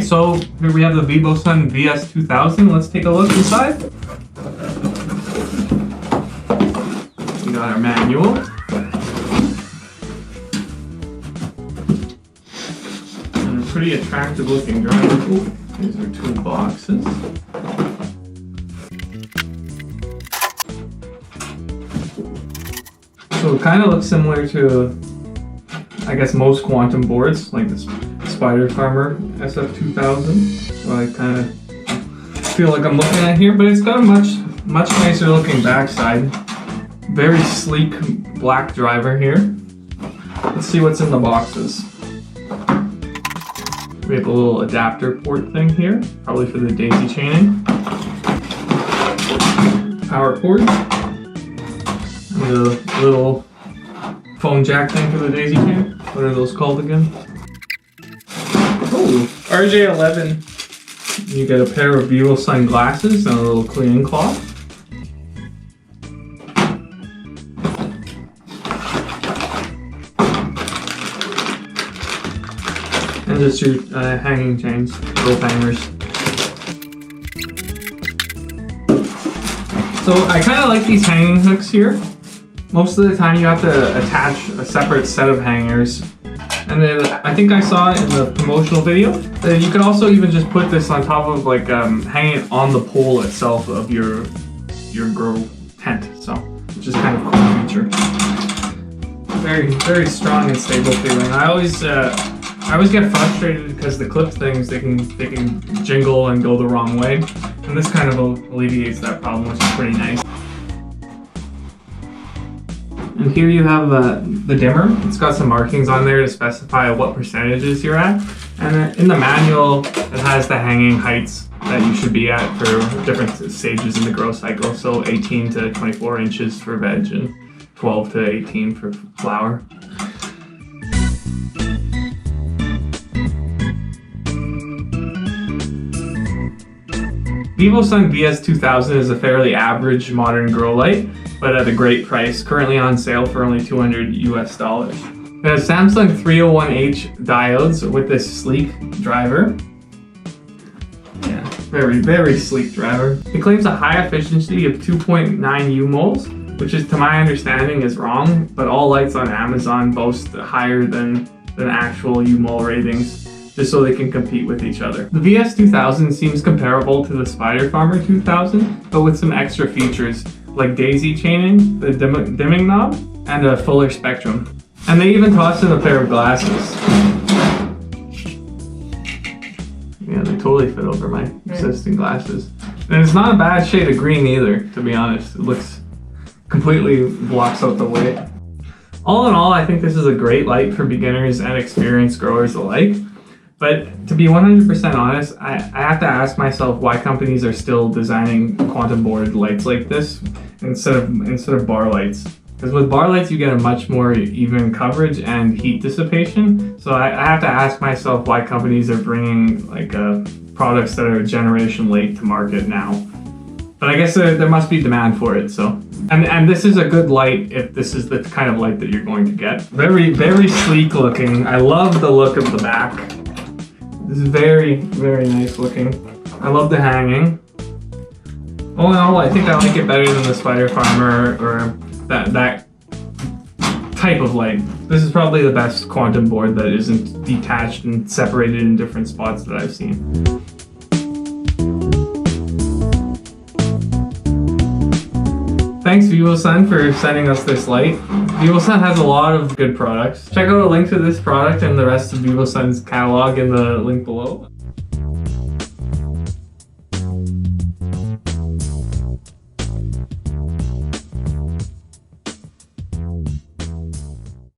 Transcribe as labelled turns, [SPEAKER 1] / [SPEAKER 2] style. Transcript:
[SPEAKER 1] Alright, so here we have the Vivosun VS2000. Let's take a look inside. We got our manual. And a pretty attractive looking driver. Ooh, these are two boxes. So it kind of looks similar to, I guess, most quantum boards, like this Spider Farmer SF2000. So I kind of feel like I'm looking at here, but it's got a much nicer looking backside. Very sleek black driver here. Let's see what's in the boxes. We have a little adapter port thing here, probably for the daisy chaining. Power cord. And a little phone jack thing for the daisy chain. What are those called again? Oh, RJ11. You get a pair of Vivosun glasses and a little cleaning cloth. And just your hanging chains, rope hangers. So I kind of like these hanging hooks here. Most of the time you have to attach a separate set of hangers. And then I think I saw it in the promotional video that you could also even just put this on top of like hanging it on the pole itself of your grow tent. So, which is kind of a cool feature. Very strong and stable feeling. I always get frustrated because the clip things they can jingle and go the wrong way, and this kind of alleviates that problem, which is pretty nice. And here you have the dimmer. It's got some markings on there to specify what percentages you're at. And in the manual, it has the hanging heights that you should be at for different stages in the grow cycle. So 18 to 24 inches for veg and 12 to 18 for flower. Vivosun VS2000 is a fairly average modern grow light, but at a great price, currently on sale for only $200 US. It has Samsung 301H diodes with this sleek driver. Yeah, very sleek driver. It claims a high efficiency of 2.9 U-moles, which is, to my understanding, is wrong, but all lights on Amazon boast higher than actual U-mole ratings, just so they can compete with each other. The VS2000 seems comparable to the Spider Farmer 2000, but with some extra features like daisy chaining, the dimming knob, and a fuller spectrum. And they even tossed in a pair of glasses. Yeah, they totally fit over my existing glasses. And it's not a bad shade of green either, to be honest. It looks completely blocks out the white. All in all, I think this is a great light for beginners and experienced growers alike. But to be 100% honest, I have to ask myself why companies are still designing quantum board lights like this instead of bar lights. Because with bar lights, you get a much more even coverage and heat dissipation. So I have to ask myself why companies are bringing like products that are a generation late to market now. But I guess there must be demand for it. So, and this is a good light if this is the kind of light that you're going to get. Very sleek looking. I love the look of the back. This is very nice looking. I love the hanging. All in all, I think I like it better than the Spider Farmer or that type of light. This is probably the best quantum board that isn't detached and separated in different spots that I've seen. Thanks Vivosun for sending us this light. Vivosun has a lot of good products. Check out a link to this product and the rest of Vivosun's catalog in the link below.